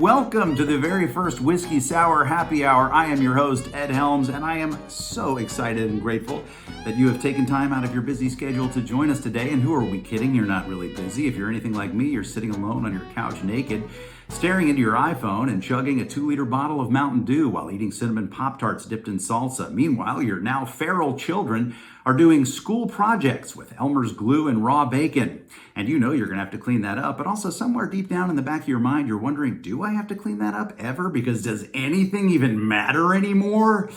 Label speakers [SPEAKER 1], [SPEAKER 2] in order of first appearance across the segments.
[SPEAKER 1] Welcome to the very first Whiskey Sour Happy Hour. I am your host, Ed Helms, and I am so excited and grateful that you have taken time out of your busy schedule to join us today. And who are we kidding? You're not really busy. If you're anything like me, you're sitting alone on your couch naked, staring into your iPhone and chugging a 2-liter bottle of Mountain Dew while eating cinnamon Pop-Tarts dipped in salsa. Meanwhile, your now feral children are doing school projects with Elmer's glue and raw bacon. And you know you're going to have to clean that up, but also somewhere deep down in the back of your mind, you're wondering, do I have to clean that up ever? Because does anything even matter anymore?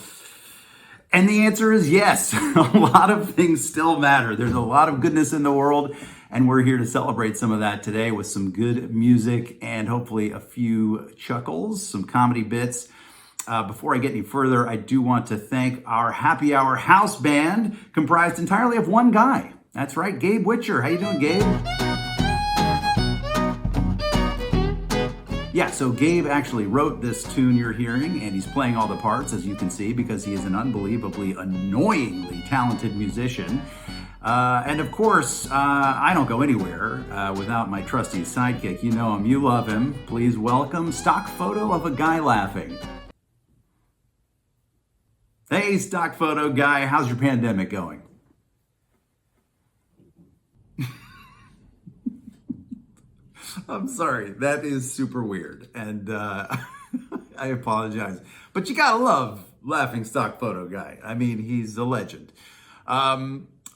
[SPEAKER 1] And the answer is yes. A lot of things still matter. There's a lot of goodness in the world, and we're here to celebrate some of that today with some good music and hopefully a few chuckles, some comedy bits. Before I get any further, I do want to thank our Happy Hour house band, comprised entirely of one guy. That's right, Gabe Witcher. How you doing, Gabe? Yeah, so Gabe actually wrote this tune you're hearing, and he's playing all the parts, as you can see, because he is an unbelievably, annoyingly talented musician. And of course, I don't go anywhere without my trusty sidekick. You know him, you love him. Please welcome stock photo of a guy laughing. Hey, stock photo guy, how's your pandemic going? I'm sorry, that is super weird, and I apologize. But you gotta love laughing stock photo guy. I mean, he's a legend.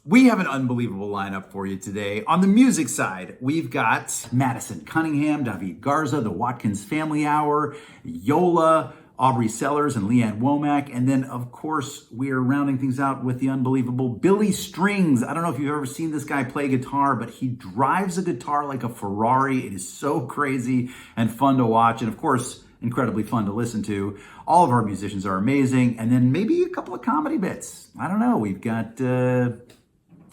[SPEAKER 1] We have an unbelievable lineup for you today. On the music side, we've got Madison Cunningham, Diffee, Garza, the Watkins Family Hour, Yola, Aubrey and Leigh Womack. And then, of course, we are rounding things out with the unbelievable Billy Strings. I don't know if you've ever seen this guy play guitar, but he drives a guitar like a Ferrari. It is so crazy and fun to watch. And of course, incredibly fun to listen to. All of our musicians are amazing. And then maybe a couple of comedy bits. I don't know. We've got a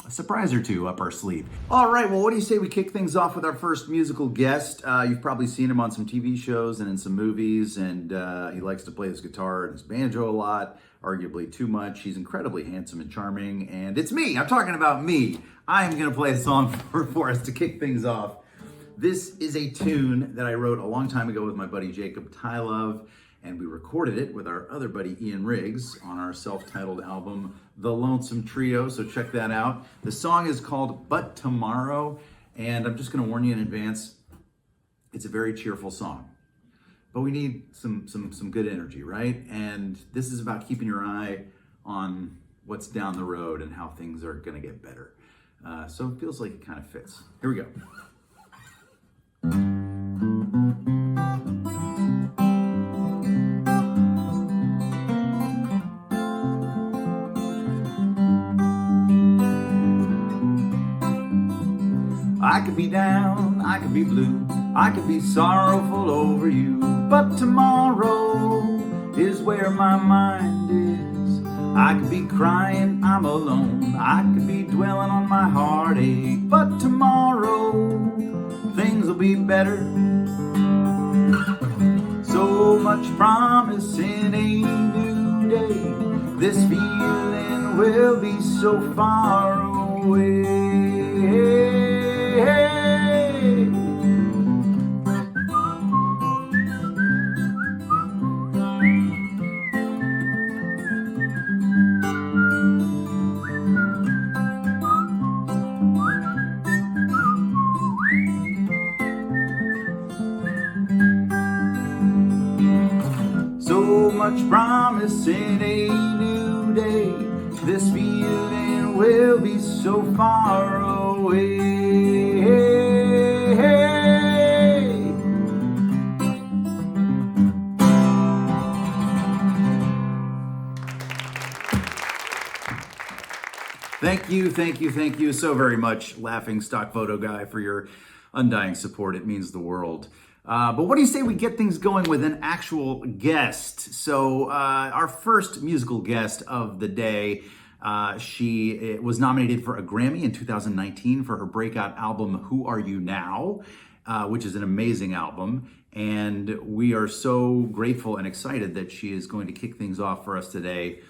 [SPEAKER 1] surprise or two up our sleeve. All right, well, what do you say we kick things off with our first musical guest? You've probably seen him on some TV shows and in some movies, and he likes to play his guitar and his banjo a lot, arguably too much. He's incredibly handsome and charming, and it's me. I'm talking about me. I'm going to play a song for us to kick things off. This is a tune that I wrote a long time ago with my buddy Jacob Tylove, and we recorded it with our other buddy Ian Riggs on our self-titled album, The Lonesome Trio, so check that out. The song is called But Tomorrow, and I'm just gonna warn you in advance, it's a very cheerful song. But we need some good energy, right? And this is about keeping your eye on what's down the road and how things are gonna get better. So it feels like it kind of fits. Here we go. I could be down, I could be blue, I could be sorrowful over you, but tomorrow is where my mind is. I could be crying, I'm alone, I could be dwelling on my heartache, but tomorrow things will be better. So much promise in a new day, this feeling will be so far away. So much promise in a new day, this feeling will be so far away. Thank you so very much, laughing stock photo guy, for your undying support. It means the world. But what do you say we get things going with an actual guest? So our first musical guest of the day, she was nominated for a Grammy in 2019 for her breakout album, Who Are You Now? Which is an amazing album. And we are so grateful and excited that she is going to kick things off for us today.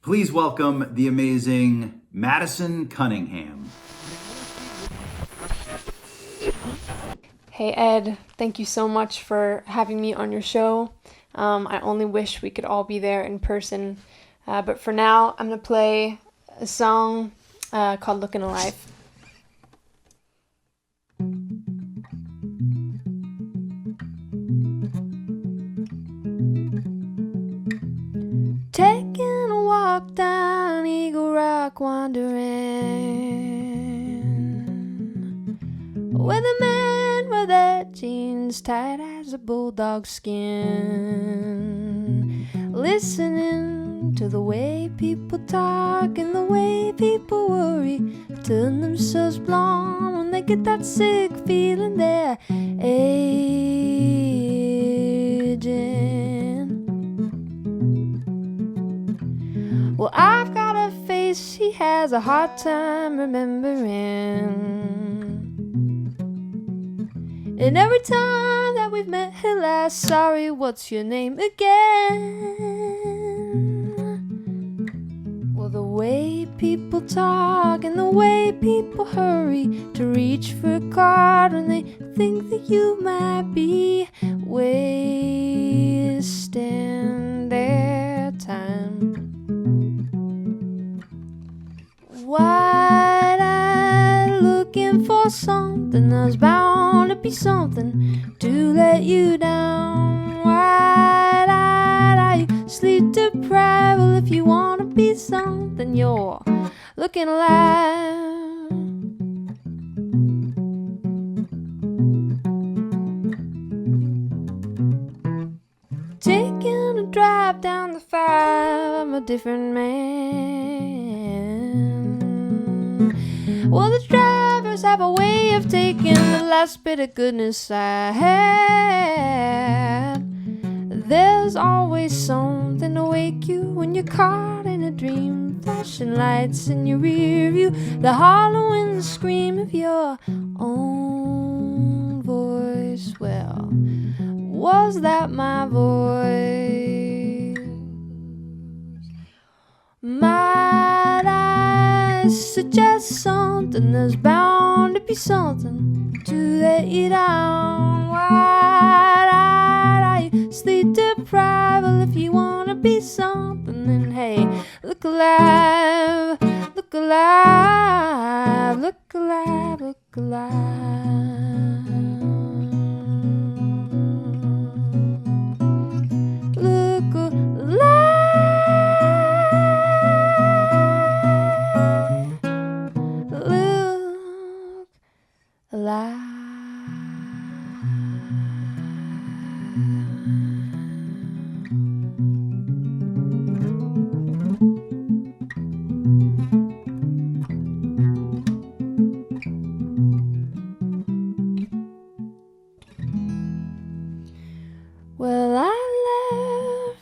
[SPEAKER 1] Please welcome the amazing Madison Cunningham.
[SPEAKER 2] Hey Ed, thank you so much for having me on your show. I only wish we could all be there in person. But for now, I'm going to play a song called Looking Alive. Taking a walk down Eagle Rock, wandering with a man with that jeans tight as a bulldog skin, listening to the way people talk and the way people worry, turn themselves blonde when they get that sick feeling they're aging. Well, I've got a face he has a hard time remembering, and every time that we've met he'll ask, sorry, what's your name again? Well, the way people talk and the way people hurry to reach for a card when they think that you might be wasting their time. Wide-eyed looking for something, there's bound to be something to let you down. Wide-eyed, are you sleep deprived? Well, if you want to be something, you're looking alive. Taking a drive down the 5, I'm a different man. Well, the drivers have a way of taking the last bit of goodness I had. There's always something to wake you when you're caught in a dream. Flashing lights in your rear view, the hollow and the scream of your own voice. Well, was that my voice? Might I suggest something? There's bound to be something to let you down. Wide-eyed, are you sleep deprived? Well, if you want to be something, then hey, look alive, look alive, look alive, look alive. Look alive. Alive. Well, I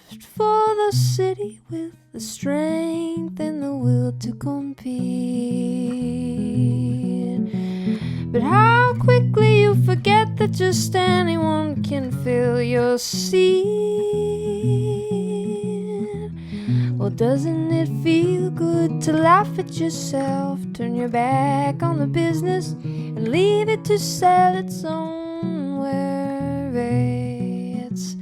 [SPEAKER 2] left for the city with the strength and the will to compete. But how quickly you forget that just anyone can fill your seat. Well, doesn't it feel good to laugh at yourself, turn your back on the business and leave it to sell its own worry, its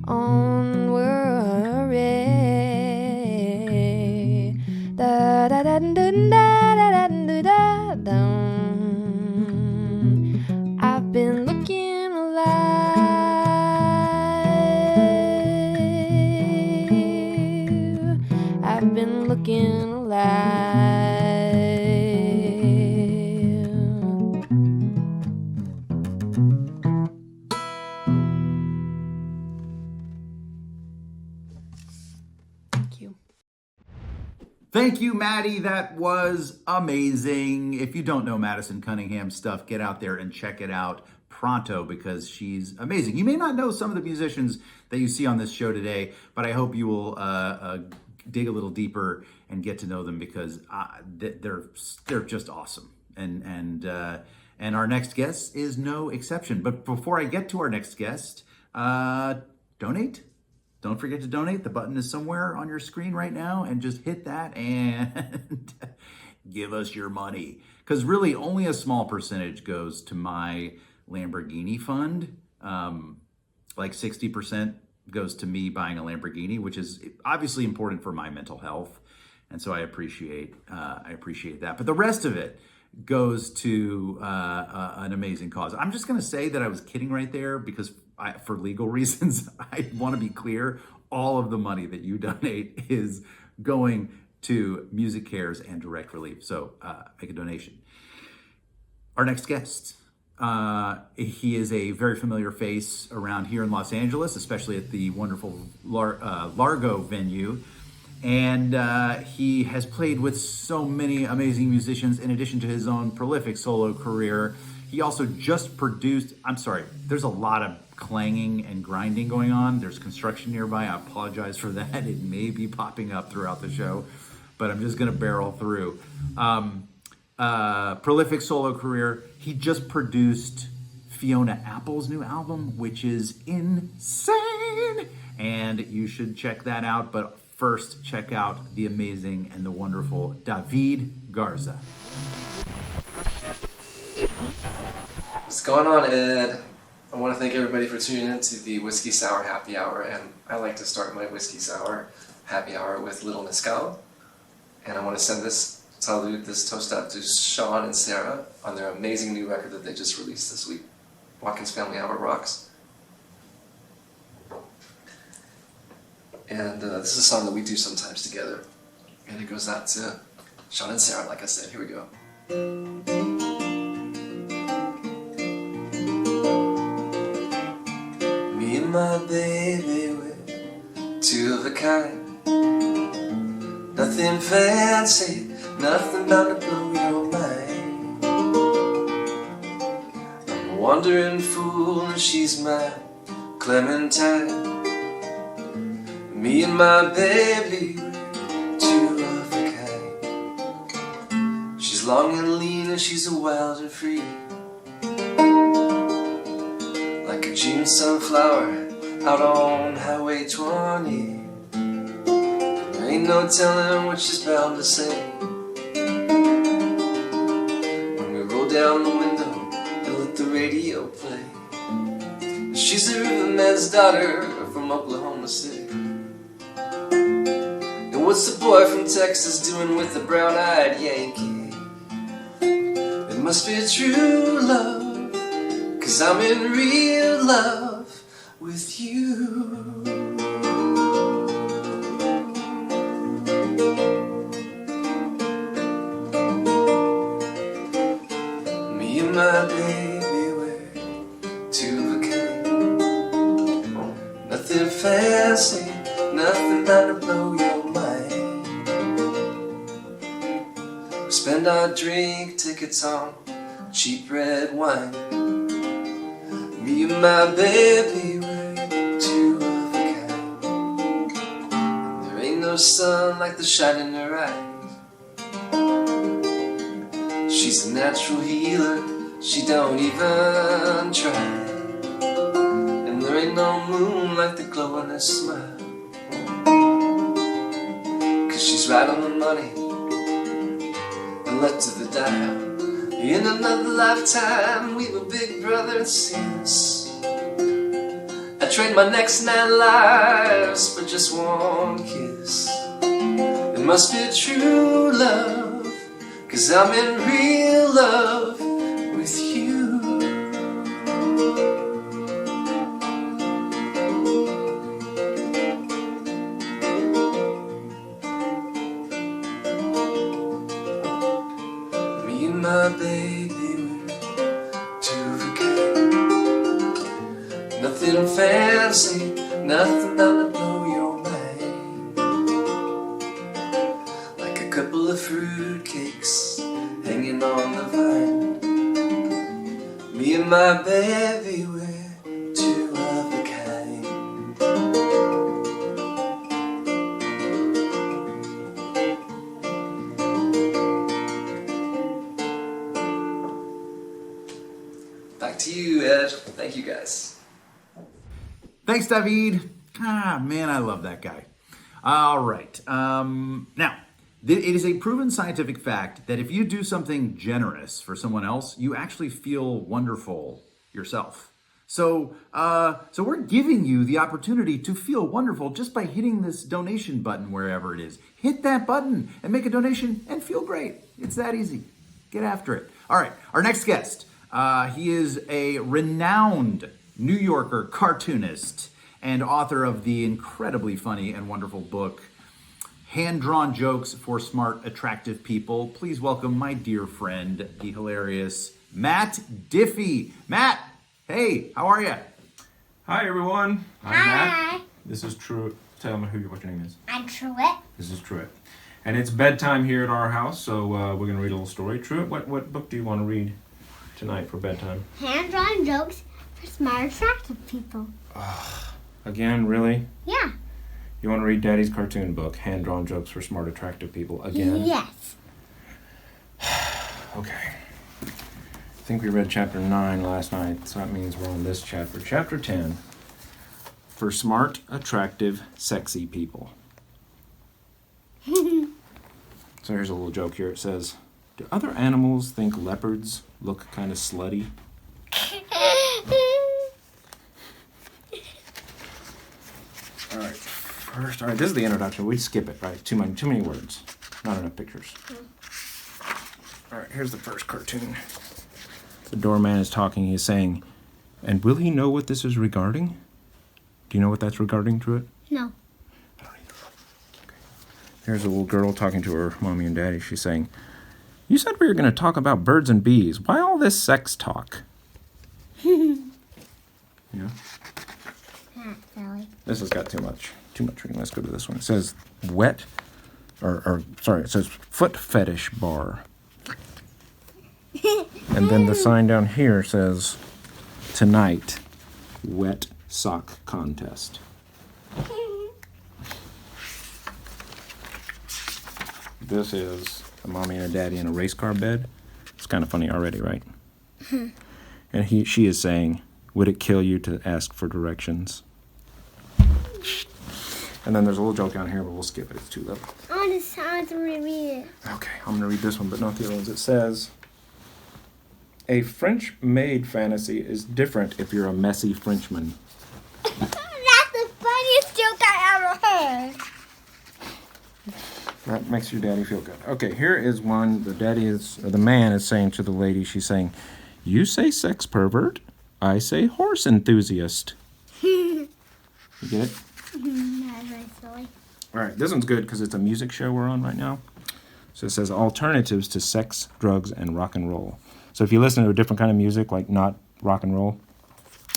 [SPEAKER 2] own worry. Da da da da da da da da da. I've been looking alive. I've been looking alive. Thank you.
[SPEAKER 1] Thank you, Maddie. That was amazing. If you don't know Madison Cunningham stuff, get out there and check it out pronto because she's amazing. You may not know some of the musicians that you see on this show today, but I hope you will dig a little deeper and get to know them because they're just awesome. And our next guest is no exception. But before I get to our next guest, donate. Don't forget to donate. The button is somewhere on your screen right now, and just hit that and give us your money. Because really, only a small percentage goes to my Lamborghini fund. Like 60% goes to me buying a Lamborghini, which is obviously important for my mental health. And so I appreciate that. But the rest of it goes to an amazing cause. I'm just going to say that I was kidding right there because for legal reasons, I want to be clear. All of the money that you donate is going to Music Cares and Direct Relief. So make a donation. Our next guest. He is a very familiar face around here in Los Angeles, especially at the wonderful Largo venue. And he has played with so many amazing musicians in addition to his own prolific solo career. He also just produced, there's a lot of clanging and grinding going on. There's construction nearby. I apologize for that. It may be popping up throughout the show, but I'm just going to barrel through. Prolific solo career. He just produced Fiona Apple's new album, which is insane, and you should check that out. But first, check out the amazing and the wonderful David Garza.
[SPEAKER 3] What's going on, Ed? I want to thank everybody for tuning in to the Whiskey Sour Happy Hour, and I like to start my Whiskey Sour Happy Hour with Little Mezcal, and I want to send this salute, this toast out to Sean and Sara on their amazing new record that they just released this week, Watkins Family Hour Rocks. And this is a song that we do sometimes together, and it goes out to Sean and Sara, like I said. Here we go. Me and my baby, we're two of a kind. Nothing fancy, nothing bound to blow your mind. I'm a wandering fool and she's my Clementine. Me and my baby, we're two of a kind. She's long and lean and she's a wild and free, like a June sunflower out on Highway 20. There ain't no telling what she's bound to say when we roll down the window and let the radio play. She's a riverman's daughter from Oklahoma City. And what's the boy from Texas doing with the brown-eyed Yankee? It must be true love, 'cause I'm in real love with you. Me and my baby, we're two of a kind. Nothing fancy, nothing bound to blow your mind. We spend our drink tickets on cheap red wine. Me and my baby, we're two of a kind. There ain't no sun like the shine in her eyes. She's a natural healer, she don't even try. And there ain't no moon like the glow on her smile. 'Cause she's right on the money and left to the dial. In another lifetime, we were big brother and sis. I trade my next 9 lives for just one kiss. It must be true love, 'cause I'm in real love with you. Me and my baby, we're two of a kind. Nothing fancy, nothing bound to blow your mind. Like a couple of fruitcakes hanging on the vine. Me and my baby, we're two of a kind. Back to you, Ed. Thank you, guys.
[SPEAKER 1] Thanks, David. Man, I love that guy. All right. Now, it is a proven scientific fact that if you do something generous for someone else, you actually feel wonderful yourself. So we're giving you the opportunity to feel wonderful just by hitting this donation button wherever it is. Hit that button and make a donation and feel great. It's that easy. Get after it. All right, our next guest. He is a renowned New Yorker cartoonist and author of the incredibly funny and wonderful book, Hand-Drawn Jokes for Smart, Attractive People. Please welcome my dear friend, the hilarious Matt Diffee. Matt, hey, how are you?
[SPEAKER 4] Hi, everyone. I'm
[SPEAKER 2] Hi.
[SPEAKER 4] Matt. This is Truett. Tell me what your name is.
[SPEAKER 2] I'm Truett.
[SPEAKER 4] This is Truett. And it's bedtime here at our house, so we're going to read a little story. Truett, what book do you want to read tonight for bedtime?
[SPEAKER 2] Hand-drawn jokes for smart, attractive people.
[SPEAKER 4] Again, really?
[SPEAKER 2] Yeah.
[SPEAKER 4] You want to read Daddy's cartoon book, Hand-Drawn Jokes for Smart, Attractive People, again?
[SPEAKER 2] Yes.
[SPEAKER 4] Okay. I think we read chapter 9 last night, so that means we're on this chapter. Chapter 10, for smart, attractive, sexy people. So here's a little joke here. It says, do other animals think leopards look kind of slutty? All right, this is the introduction. We skip it, right? Too many words. Not enough pictures. All right, here's the first cartoon. The doorman is talking. He's saying, and will he know what this is regarding? Do you know what that's regarding, Truett?
[SPEAKER 2] No.
[SPEAKER 4] I don't either. Okay. Here's a little girl talking to her mommy and daddy. She's saying, you said we were going to talk about birds and bees. Why all this sex talk? Yeah.
[SPEAKER 2] Not silly.
[SPEAKER 4] This has got too much reading. Let's go to this one. It says it says foot fetish bar. And then the sign down here says tonight, wet sock contest. This is a mommy and a daddy in a race car bed. It's kind of funny already, right? And she is saying, would it kill you to ask for directions? And then there's a little joke down here, but we'll skip it. It's too little.
[SPEAKER 2] I want to reread it.
[SPEAKER 4] Okay, I'm going to read this one, but not the other ones. It says, a French maid fantasy is different if you're a messy Frenchman.
[SPEAKER 2] That's the funniest joke I ever heard.
[SPEAKER 4] That makes your daddy feel good. Okay, here is one. The man is saying to the lady, she's saying, you say sex pervert, I say horse enthusiast. You get it?
[SPEAKER 2] That's very silly.
[SPEAKER 4] All right, this one's good because it's a music show we're on right now. So it says alternatives to sex, drugs, and rock and roll. So if you listen to a different kind of music, like not rock and roll,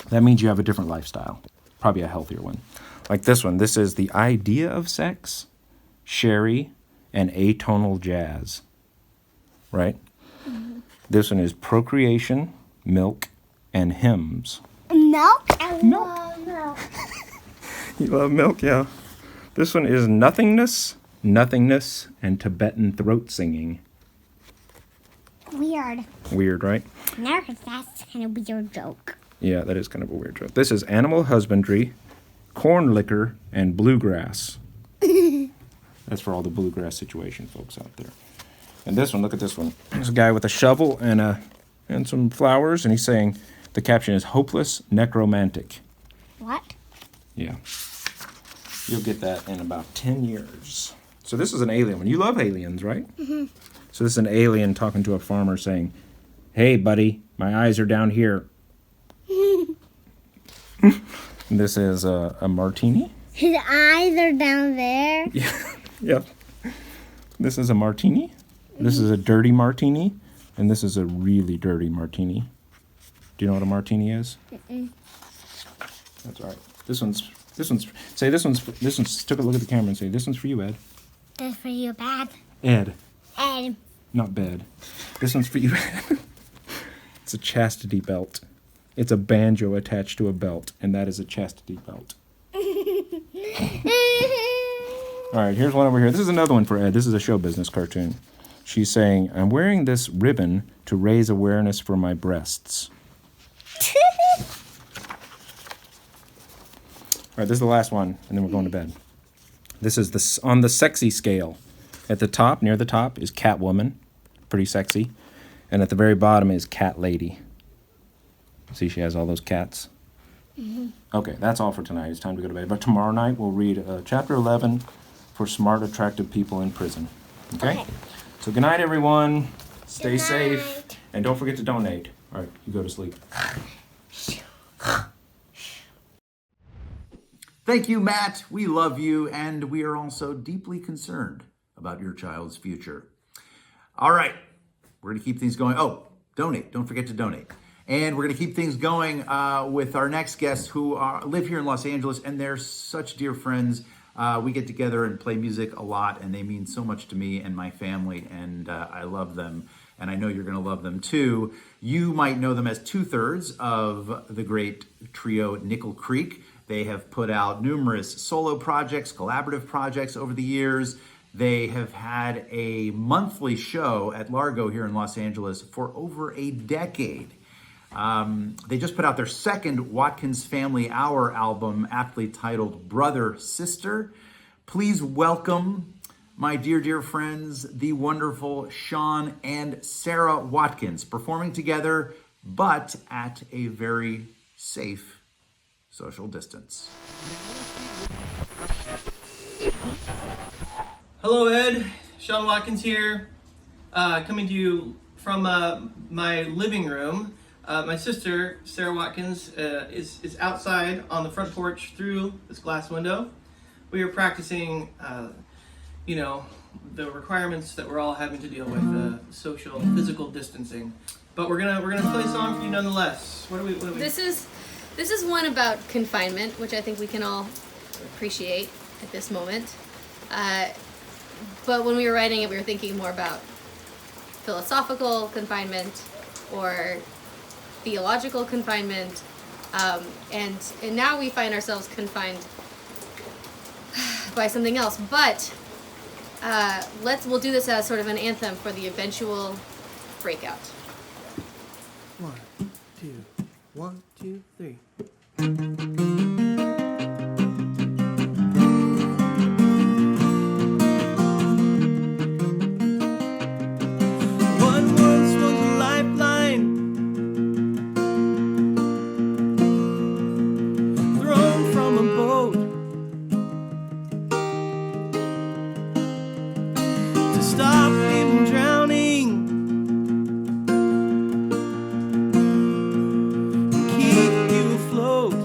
[SPEAKER 4] that means you have a different lifestyle, probably a healthier one. Like this one, this is the idea of sex, sherry, and atonal jazz, right? Mm-hmm. This one is procreation, milk, and hymns.
[SPEAKER 2] Milk? I love milk.
[SPEAKER 4] You love milk, yeah. This one is nothingness, and Tibetan throat singing.
[SPEAKER 2] Weird.
[SPEAKER 4] Weird, right?
[SPEAKER 2] Never heard that's kind of weird joke.
[SPEAKER 4] Yeah, that is kind of a weird joke. This is animal husbandry, corn liquor, and bluegrass. That's for all the bluegrass situation folks out there. And this one, look at this one. There's a guy with a shovel and some flowers, and he's saying, the caption is hopeless necromantic.
[SPEAKER 2] What?
[SPEAKER 4] Yeah. You'll get that in about 10 years. So this is an alien one. You love aliens, right? Mm-hmm. So this is an alien talking to a farmer saying, hey, buddy, my eyes are down here. This is a martini.
[SPEAKER 2] His eyes are down there.
[SPEAKER 4] Yeah. This is a martini. This is a dirty martini. And this is a really dirty martini. Do you know what a martini is? Mm-mm. That's all right. This one's, take a look at the camera and say, this one's for you, Ed.
[SPEAKER 2] This for you, bad.
[SPEAKER 4] Ed.
[SPEAKER 2] Ed.
[SPEAKER 4] Not bad. This one's for you, Ed. It's a chastity belt. It's a banjo attached to a belt, and that is a chastity belt. All right, here's one over here. This is another one for Ed. This is a show business cartoon. She's saying, I'm wearing this ribbon to raise awareness for my breasts. All right, this is the last one, and then we're going to bed. This is on the sexy scale. At the top, near the top, is Catwoman. Pretty sexy. And at the very bottom is Cat Lady. See, she has all those cats. Okay, that's all for tonight. It's time to go to bed. But tomorrow night we'll read chapter 11 for smart, attractive people in prison. Okay? So good night, everyone. Stay
[SPEAKER 5] Good
[SPEAKER 4] safe.
[SPEAKER 5] night.
[SPEAKER 4] And don't forget to donate. All right, you go to sleep.
[SPEAKER 1] Thank you, Matt. We love you, and we are also deeply concerned about your child's future. All right, we're going to keep things going. Oh, donate. Don't forget to donate. And we're going to keep things going with our next guests who live here in Los Angeles, and they're such dear friends. We get together and play music a lot, and they mean so much to me and my family, and I love them, and I know you're going to love them too. You might know them as two-thirds of the great trio Nickel Creek. They have put out numerous solo projects, collaborative projects over the years. They have had a monthly show at Largo here in Los Angeles for over a decade. They just put out their second Watkins Family Hour album, aptly titled Brother Sister. Please welcome my dear, dear friends, the wonderful Sean and Sara Watkins, performing together, but at a very safe social distance.
[SPEAKER 6] Hello, Ed. Sean Watkins here, coming to you from my living room. My sister, Sara Watkins, is outside on the front porch through this glass window. We are practicing, the requirements that we're all having to deal with, social, physical distancing. But we're gonna play a song for you nonetheless. What do we?
[SPEAKER 2] This is one about confinement, which I think we can all appreciate at this moment. But when we were writing it, we were thinking more about philosophical confinement or theological confinement, and now we find ourselves confined by something else. But we'll do this as sort of an anthem for the eventual breakout.
[SPEAKER 7] 1, 2, 1, 2, 3. What once was a lifeline, thrown from a boat to stop him drowning, keep you afloat.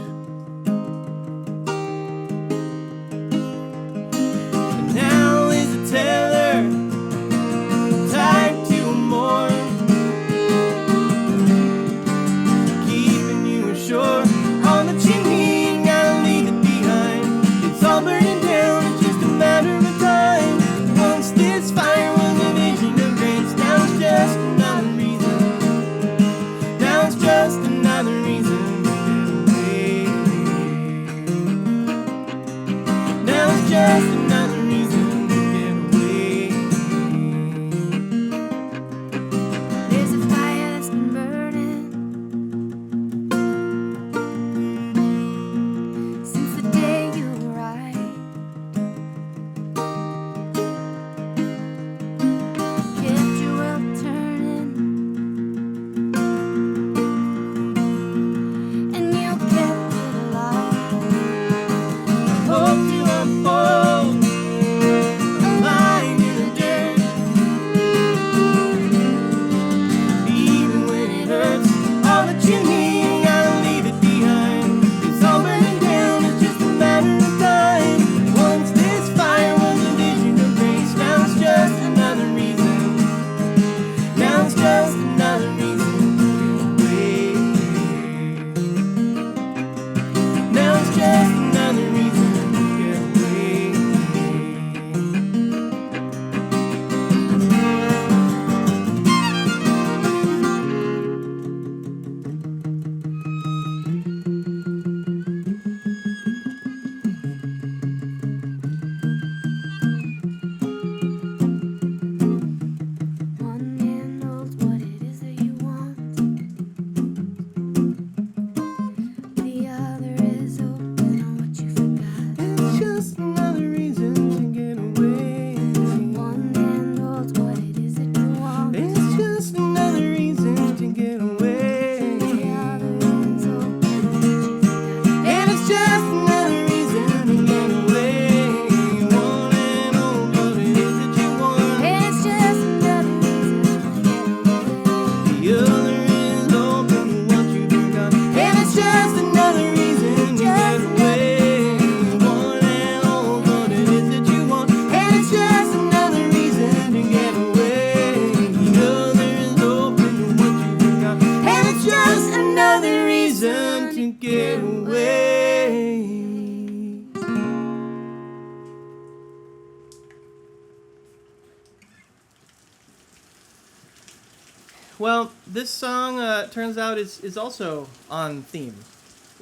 [SPEAKER 6] Well, this song turns out is also on theme.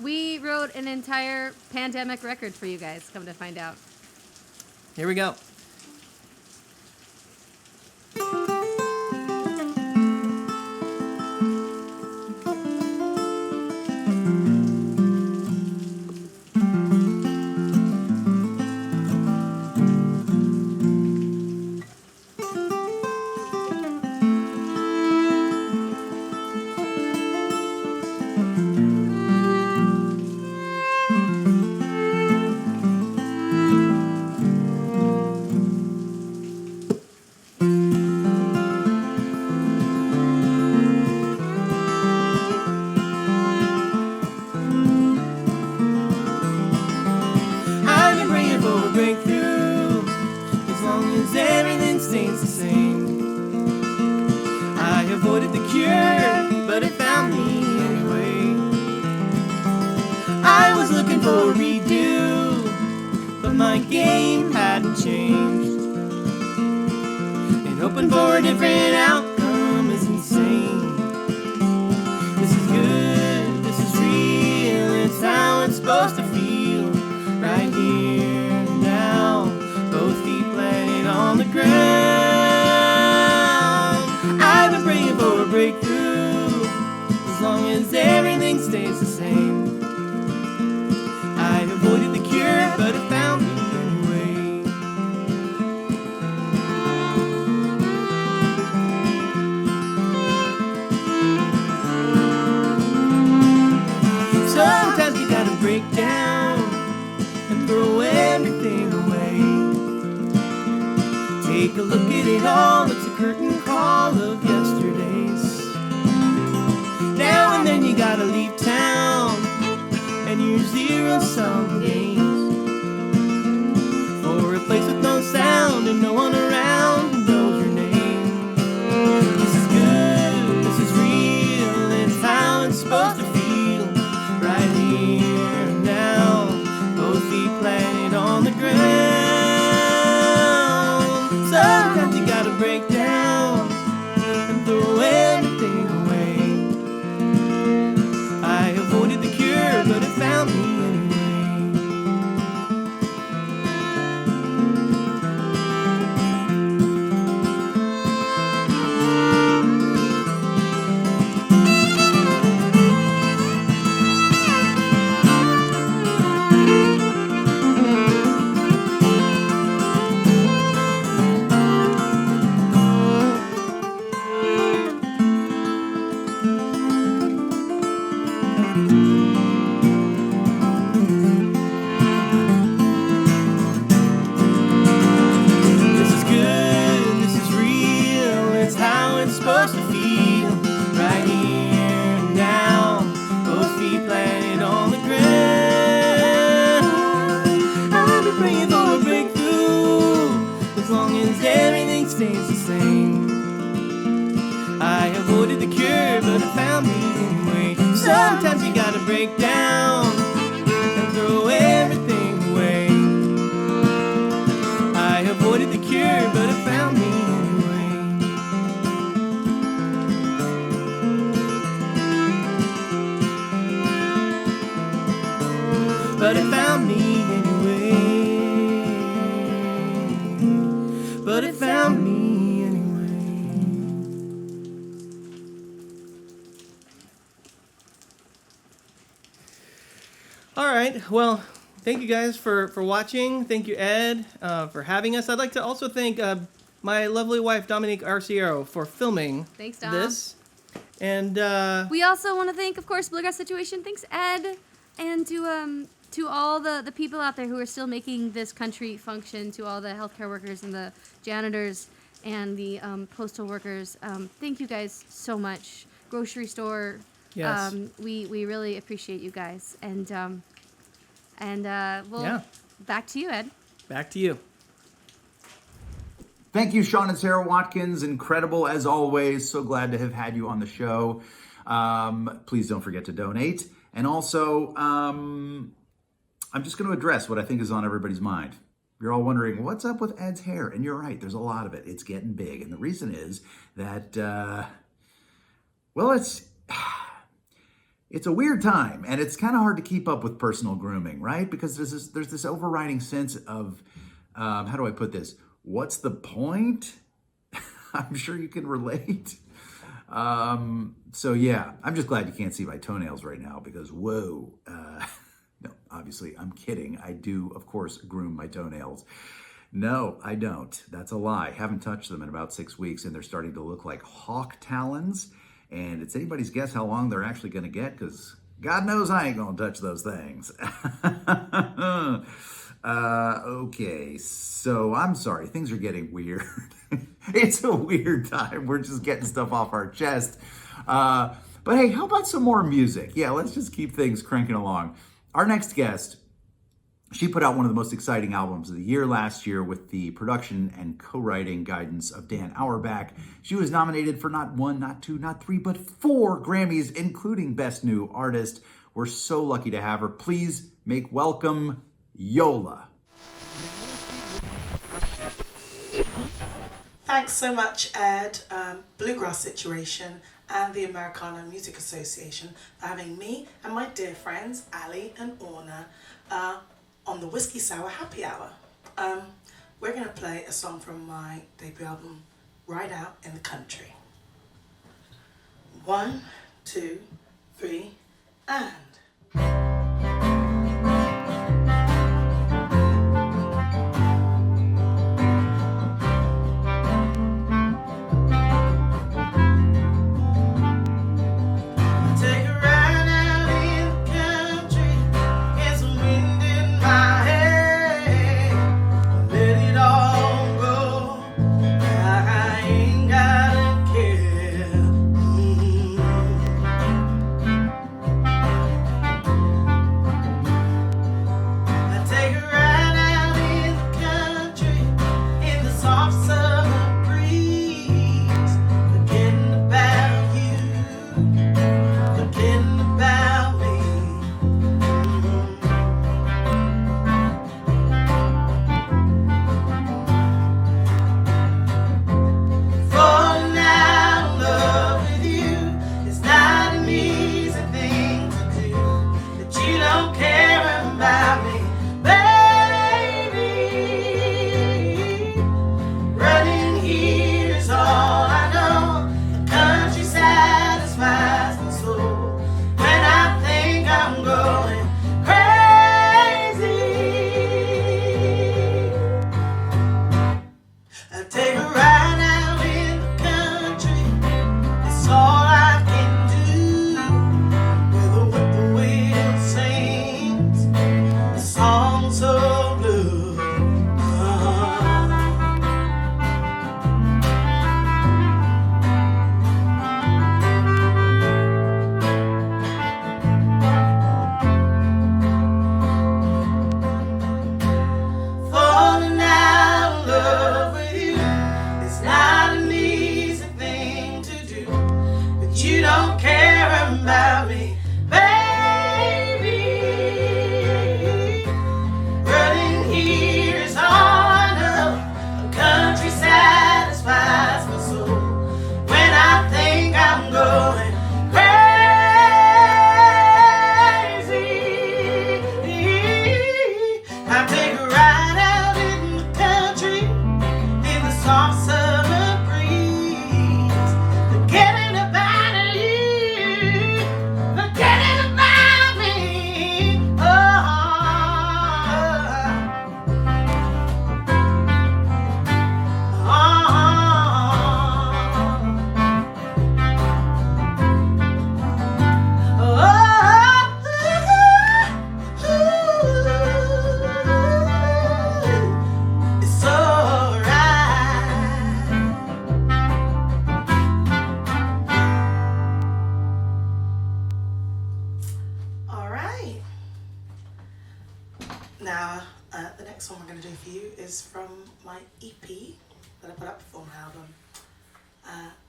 [SPEAKER 2] We wrote an entire pandemic record for you guys, come to find out.
[SPEAKER 6] Here we go.
[SPEAKER 7] I've been praying for a breakthrough, as long as everything stays the same. I avoided the cure, but it found me anyway. I was looking for a redo, but my game hadn't changed. And hoping for a different outcome is insane. This is good, this is real, it's how it's supposed to feel. Right here and now, both feet planted on the ground. I've been praying for a breakthrough, as long as everything stays the same. I avoided the cure, but it found me anyway. Sometimes you gotta break down and throw everything away. Take a look at it all, it's a curtain call of yesterday's. Now and then you gotta leave town and use zero-sum games for a place with no sound and no one around who knows your name. This is good, this is real, it's how it's supposed to feel. Right here and now, both feet planted on the ground. Sometimes you gotta break down and throw everything away. I avoided the cure, but it found me anyway. This is good, this is real, it's how it's supposed to feel. Right here and now, both feet planted on the ground. I've been praying for a breakthrough, as long as everything stays the same. I avoided the cure, but it found me anyway. Sometimes you gotta break down and throw everything away. I avoided the cure, but it found me anyway. But it found me anyway. But it found me anyway.
[SPEAKER 6] All right. Well, thank you guys for watching. Thank you, Ed, for having us. I'd like to also thank my lovely wife, Dominique Arciero, for filming
[SPEAKER 2] Thanks, Dom.
[SPEAKER 6] this. And
[SPEAKER 2] We also want to thank, of course, Bluegrass Situation. Thanks, Ed, and to all the people out there who are still making this country function, to all the healthcare workers and the janitors and the postal workers. Thank you guys so much. Grocery store.
[SPEAKER 6] Yes.
[SPEAKER 2] We really appreciate you guys. And well,
[SPEAKER 6] Yeah.
[SPEAKER 2] back to you, Ed.
[SPEAKER 6] back to you.
[SPEAKER 1] Thank you, Sean and Sara Watkins. Incredible as always. So glad to have had you on the show. Please don't forget to donate. And also, I'm just going to address what I think is on everybody's mind. You're all wondering, what's up with Ed's hair? And you're right, there's a lot of it. It's getting big. And the reason is that Well, it's a weird time, and it's kind of hard to keep up with personal grooming, right? Because there's this overriding sense of, how do I put this? What's the point? I'm sure you can relate. So yeah, I'm just glad you can't see my toenails right now because whoa. No, obviously I'm kidding. I do, of course, groom my toenails. No, I don't. That's a lie. Haven't touched them in about 6 weeks, and they're starting to look like hawk talons. And it's anybody's guess how long they're actually going to get, because God knows I ain't going to touch those things. Okay, so I'm sorry. Things are getting weird. It's a weird time. We're just getting stuff off our chest. But hey, how about some more music? Yeah, let's just keep things cranking along. Our next guest, she put out one of the most exciting albums of the year last year with the production and co-writing guidance of Dan Auerbach. She was nominated for not 1, not 2, not 3, but 4 Grammys, including Best New Artist. We're so lucky to have her. Please make welcome Yola.
[SPEAKER 5] Thanks so much, Ed, Bluegrass Situation, and the Americana Music Association for having me and my dear friends, Ali and Orna, on the Whiskey Sour Happy Hour. We're going to play a song from my debut album, Ride Out in the Country. 1, 2, 3, and...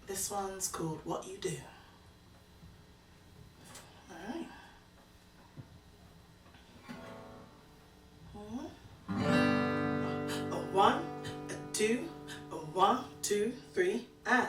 [SPEAKER 5] This one's called What You Do. Alright. 1, 2, 1, 2, 3, and...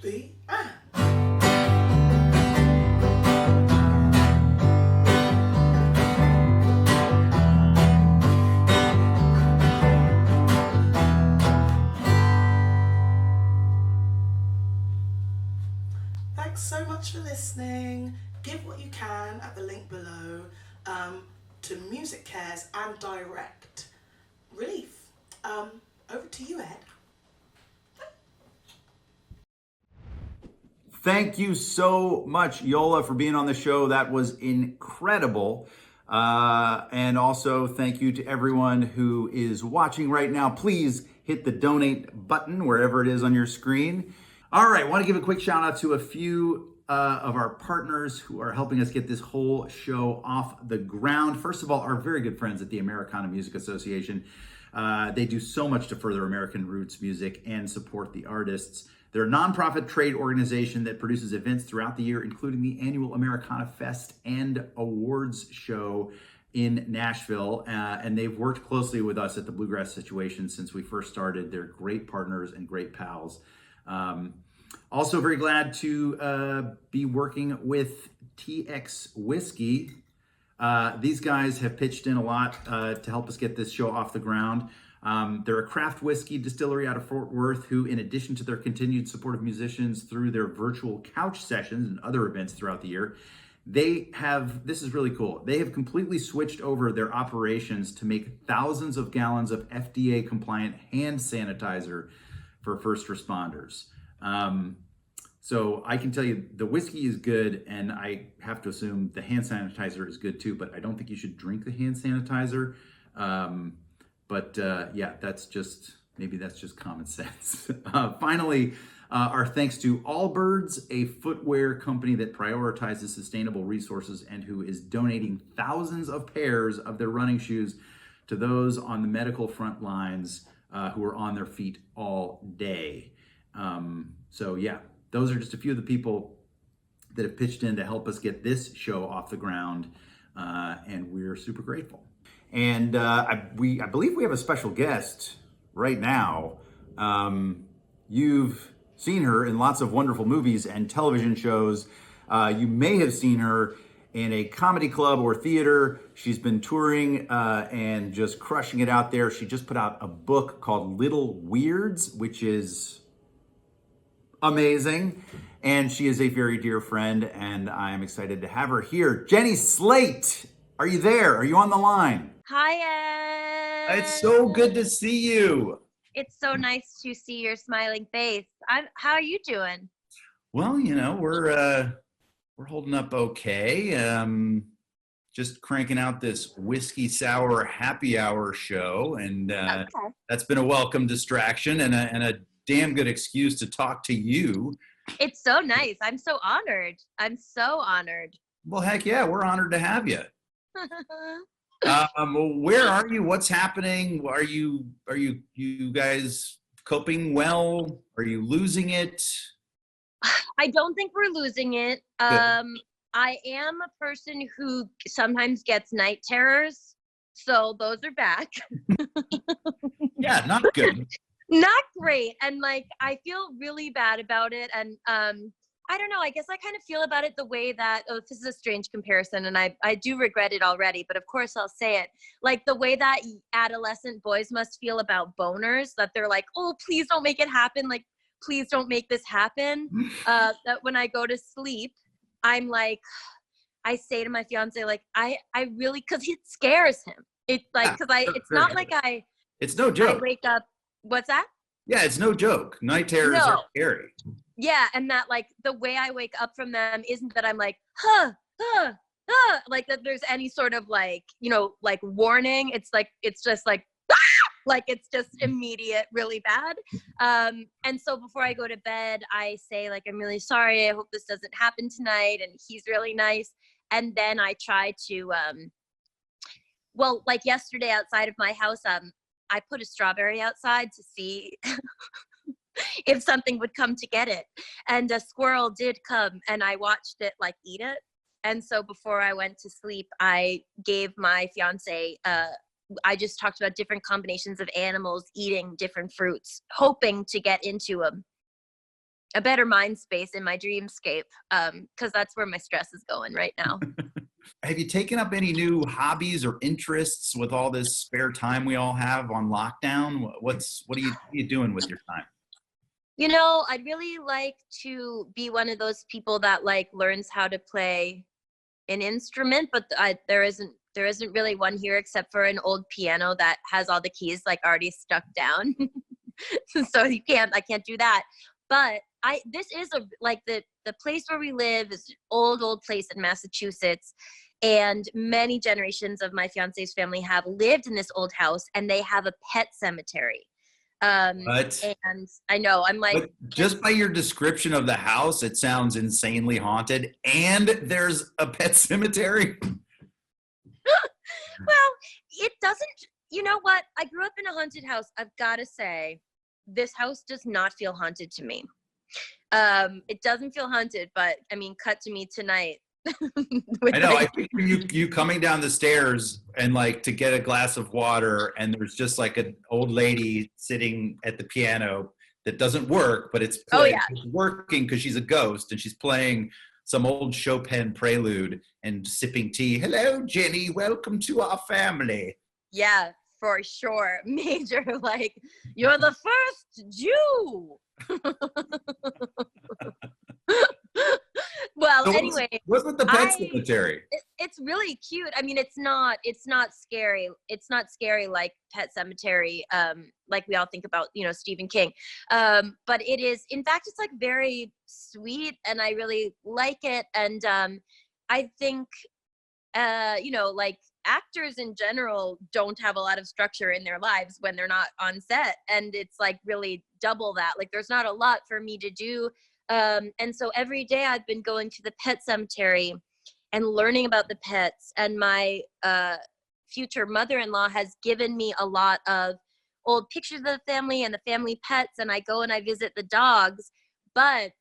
[SPEAKER 5] the end. Thanks so much for listening. Give what you can at the link below to Music Cares and Direct Relief. Over to you, Ed.
[SPEAKER 1] Thank you so much, Yola, for being on the show. That was incredible. And also thank you to everyone who is watching right now. Please hit the donate button wherever it is on your screen. All right, I want to give a quick shout out to a few of our partners who are helping us get this whole show off the ground. First of all, our very good friends at the Americana Music Association. They do so much to further American roots music and support the artists. They're a nonprofit trade organization that produces events throughout the year, including the annual Americana Fest and Awards show in Nashville. And they've worked closely with us at the Bluegrass Situation since we first started. They're great partners and great pals. Also very glad to be working with TX Whiskey. These guys have pitched in a lot to help us get this show off the ground. They're a craft whiskey distillery out of Fort Worth who, in addition to their continued support of musicians through their virtual couch sessions and other events throughout the year, they have, this is really cool, they have completely switched over their operations to make thousands of gallons of FDA compliant hand sanitizer for first responders. So I can tell you the whiskey is good, and I have to assume the hand sanitizer is good too, but I don't think you should drink the hand sanitizer. Yeah, maybe that's just common sense. Finally, our thanks to Allbirds, a footwear company that prioritizes sustainable resources and who is donating thousands of pairs of their running shoes to those on the medical front lines who are on their feet all day. Yeah, those are just a few of the people that have pitched in to help us get this show off the ground, and we're super grateful. And I believe we have a special guest right now. You've seen her in lots of wonderful movies and television shows. You may have seen her in a comedy club or theater. She's been touring and just crushing it out there. She just put out a book called Little Weirds, which is amazing. And she is a very dear friend, and I'm excited to have her here. Jenny Slate, are you there? Are you on the line?
[SPEAKER 8] Hi, Ed.
[SPEAKER 1] It's so good to see you.
[SPEAKER 8] It's so nice to see your smiling face. How are you doing?
[SPEAKER 1] Well, we're holding up okay. Just cranking out this whiskey sour happy hour show, and
[SPEAKER 8] Okay.
[SPEAKER 1] that's been a welcome distraction and a damn good excuse to talk to you.
[SPEAKER 8] It's so nice. I'm so honored.
[SPEAKER 1] Well, heck yeah, we're honored to have you. Where are you? What's happening? Are you guys coping well? Are you losing it?
[SPEAKER 8] I don't think we're losing it. I am a person who sometimes gets night terrors, so those are back.
[SPEAKER 1] Yeah, not good.
[SPEAKER 8] Not great. And I feel really bad about it. And I don't know, I guess I kind of feel about it the way that, this is a strange comparison and I do regret it already, but of course I'll say it. Like the way that adolescent boys must feel about boners, that they're like, oh, please don't make it happen. Like, please don't make this happen. That when I go to sleep, I'm like, I say to my fiance, like, I really, cause it scares him. It's like, cause it's not like
[SPEAKER 1] it's no joke.
[SPEAKER 8] I wake up, what's that?
[SPEAKER 1] Yeah, it's no joke. Night terrors are scary.
[SPEAKER 8] Yeah, and that the way I wake up from them isn't that I'm like, like that there's any sort of warning. It's just like, it's just immediate, really bad. And so before I go to bed, I say I'm really sorry. I hope this doesn't happen tonight. And he's really nice. And then I try to, yesterday outside of my house, I put a strawberry outside to see if something would come to get it. And a squirrel did come and I watched it eat it. And so before I went to sleep, I gave my fiance, I just talked about different combinations of animals eating different fruits, hoping to get into them. a better mind space in my dreamscape, because that's where my stress is going right now.
[SPEAKER 1] Have you taken up any new hobbies or interests with all this spare time we all have on lockdown? What are you doing with your time?
[SPEAKER 8] You know, I'd really like to be one of those people that like learns how to play an instrument, but there isn't really one here except for an old piano that has all the keys like already stuck down. So I can't do that. But this is the place where we live is an old place in Massachusetts, and many generations of my fiance's family have lived in this old house, and they have a pet cemetery.
[SPEAKER 1] But
[SPEAKER 8] And I know I'm like,
[SPEAKER 1] just by your description of the house, it sounds insanely haunted, and there's a pet cemetery.
[SPEAKER 8] well, it doesn't. You know what? I grew up in a haunted house. I've got to say, this house does not feel haunted to me. It doesn't feel haunted, but I mean, cut to me tonight.
[SPEAKER 1] I know. I picture you coming down the stairs and like to get a glass of water, and there's just like an old lady sitting at the piano that doesn't work, but it's working because she's a ghost and she's playing some old Chopin prelude and sipping tea. Hello, Jenny. Welcome to our family.
[SPEAKER 8] Yeah, for sure. Major, like, you're the first Jew. Well, so anyway,
[SPEAKER 1] what's with the pet cemetery?
[SPEAKER 8] It's really cute. I mean, it's not scary. It's not scary like Pet Cemetery, like we all think about, Stephen King. But it is, in fact, it's like very sweet, and I really like it. And I think, like actors in general don't have a lot of structure in their lives when they're not on set, and it's like really double that. Like, there's not a lot for me to do. And so every day I've been going to the pet cemetery and learning about the pets, and my future mother-in-law has given me a lot of old pictures of the family and the family pets, and I go and I visit the dogs. But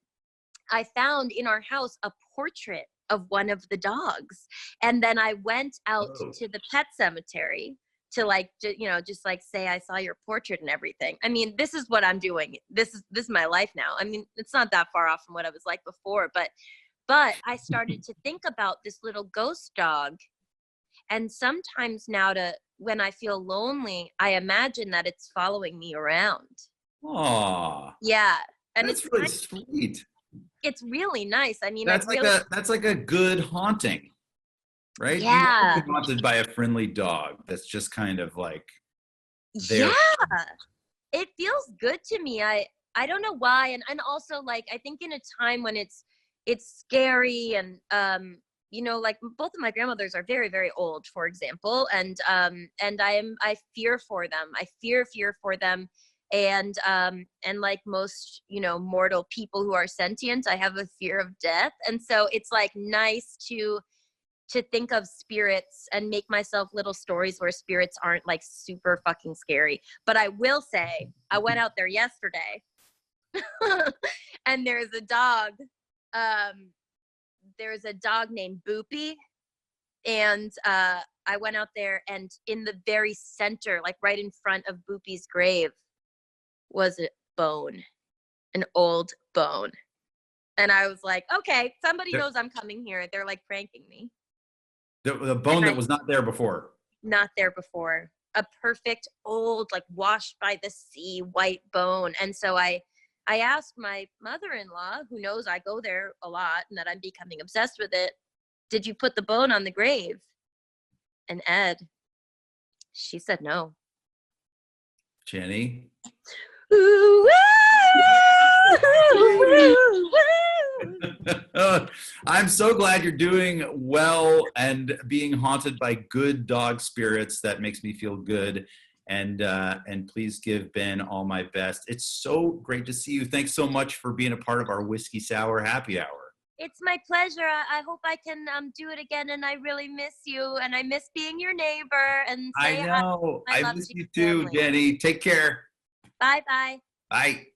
[SPEAKER 8] I found in our house a portrait of one of the dogs, and then I went out to the pet cemetery to just like say I saw your portrait and everything. I mean, this is what I'm doing. This is my life now. I mean, it's not that far off from what I was like before, but I started to think about this little ghost dog. And sometimes now when I feel lonely, I imagine that it's following me around.
[SPEAKER 1] Aww.
[SPEAKER 8] Yeah. And
[SPEAKER 1] that's really sweet.
[SPEAKER 8] It's really nice. I mean,
[SPEAKER 1] that's like a good haunting. Right?
[SPEAKER 8] Yeah.
[SPEAKER 1] You're haunted by a friendly dog that's just kind of like there.
[SPEAKER 8] Yeah. It feels good to me. I don't know why. And also, like, I think in a time when it's scary, and like both of my grandmothers are very, very old, for example, and I fear for them. I fear for them. And like most, mortal people who are sentient, I have a fear of death. And so it's like nice to think of spirits and make myself little stories where spirits aren't like super fucking scary. But I will say, I went out there yesterday and there's a dog named Boopy. And I went out there, and in the very center, like right in front of Boopy's grave, was a bone, an old bone. And I was like, okay, somebody knows I'm coming here. They're like pranking me.
[SPEAKER 1] The bone that was not there before.
[SPEAKER 8] Not there before. A perfect old, like washed by the sea, white bone. And so I asked my mother-in-law, who knows I go there a lot and that I'm becoming obsessed with it, did you put the bone on the grave? And Ed, she said no.
[SPEAKER 1] Jenny?
[SPEAKER 8] Ooh,
[SPEAKER 1] I'm so glad you're doing well and being haunted by good dog spirits. That makes me feel good. And please give Ben all my best. It's so great to see you. Thanks so much for being a part of our Whiskey Sour Happy Hour.
[SPEAKER 8] It's my pleasure. I hope I can do it again, and I really miss you, and I miss being your neighbor. And say
[SPEAKER 1] I know.
[SPEAKER 8] hi.
[SPEAKER 1] I miss you too, Jenny. Take care.
[SPEAKER 8] Bye-bye.
[SPEAKER 1] Bye.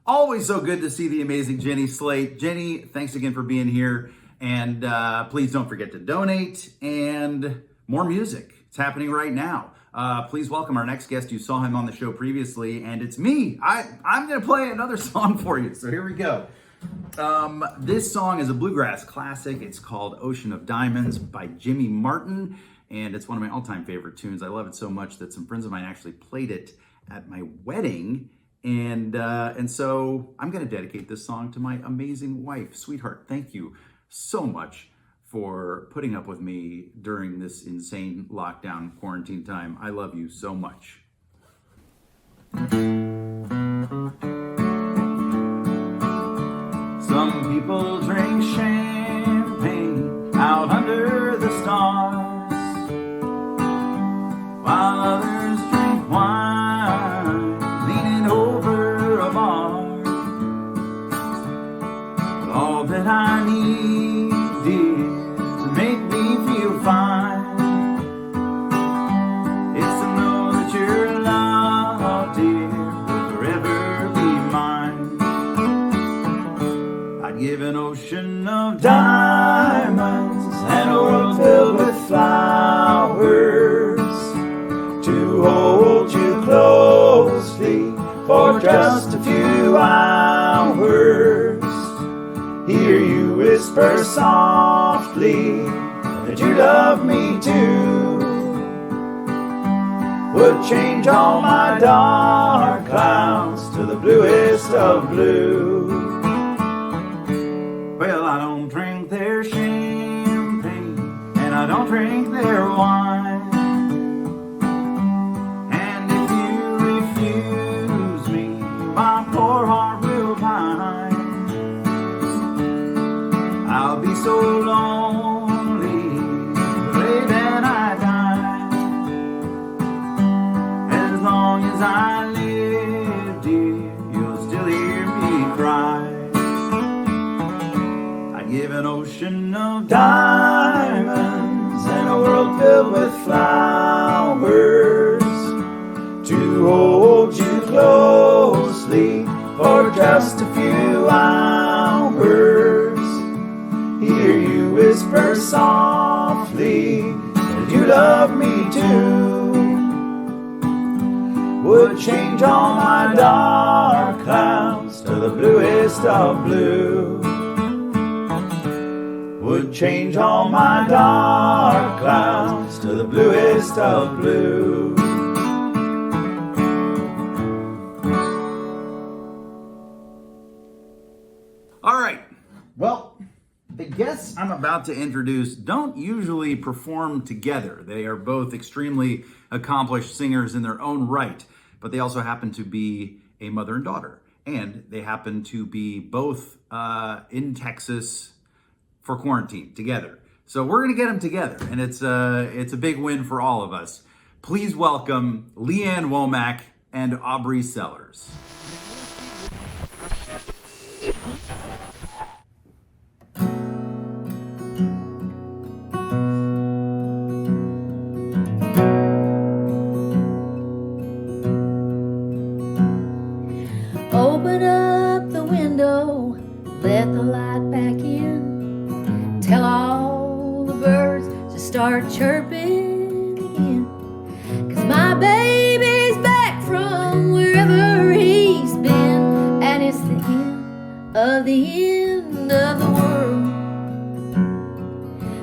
[SPEAKER 9] Always so good to see the amazing Jenny Slate. Jenny, thanks again for being here. And please don't forget to donate. And more music. It's happening right now. Please welcome our next guest. You saw him on the show previously, and it's me. I'm going to play another song for you. So here we go.
[SPEAKER 1] This song is a bluegrass classic. It's called Ocean of Diamonds by Jimmy Martin, and it's one of my all-time favorite tunes. I love it so much that some friends of mine actually played it at my wedding, and so I'm going to dedicate this song to my amazing wife. Sweetheart, thank you so much for putting up with me during this insane lockdown quarantine time. I love you so much. Some people drink champagne out under the stars, while others drink wine leaning over a bar. All that I need, dear, to make me feel fine is to know that your love, dear, will forever be mine. I'd give an ocean of diamonds and a world filled with flowers to hold you closely for just a few hours. Hear you whisper softly that you love me too. Would change all my dark clouds to the bluest of blue. Well, I don't drink their champagne and I don't drink their wine, and if you refuse me, my poor heart will pine. I'll be so lonely the day that I die. As long as I live, dear, you'll still hear me cry. I'd give an ocean of diamonds and a world filled with flowers to hold you closely for just a few hours. Hear you whisper softly that you love me too. Would change all my dark clouds to the bluest of blue. Would change all my dark clouds to the bluest of blue. All right. Well, the guests I'm about to introduce don't usually perform together. They are both extremely accomplished singers in their own right, but they also happen to be a mother and daughter. And they happen to be both in Texas for quarantine together. So we're gonna get them together, and it's a big win for all of us. Please welcome Leigh Womack and Aubrey Sellers.
[SPEAKER 2] Open up the window, let the light back in. Tell all the birds to start chirping again. 'Cause my baby's back from wherever he's been, and it's the end of the world.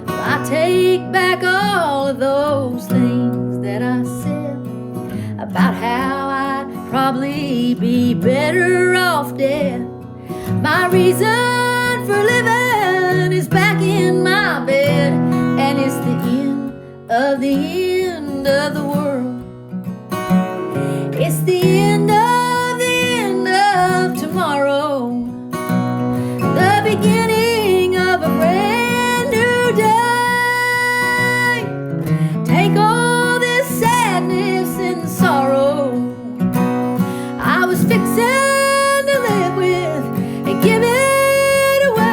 [SPEAKER 2] I take back all of those things that I said about how I'd probably be better off dead. My reason for living is back in my bed, and it's the end of the world. It's the end of tomorrow, the beginning of a brand new day. Take all this sadness and sorrow I was fixing to live with and give it away.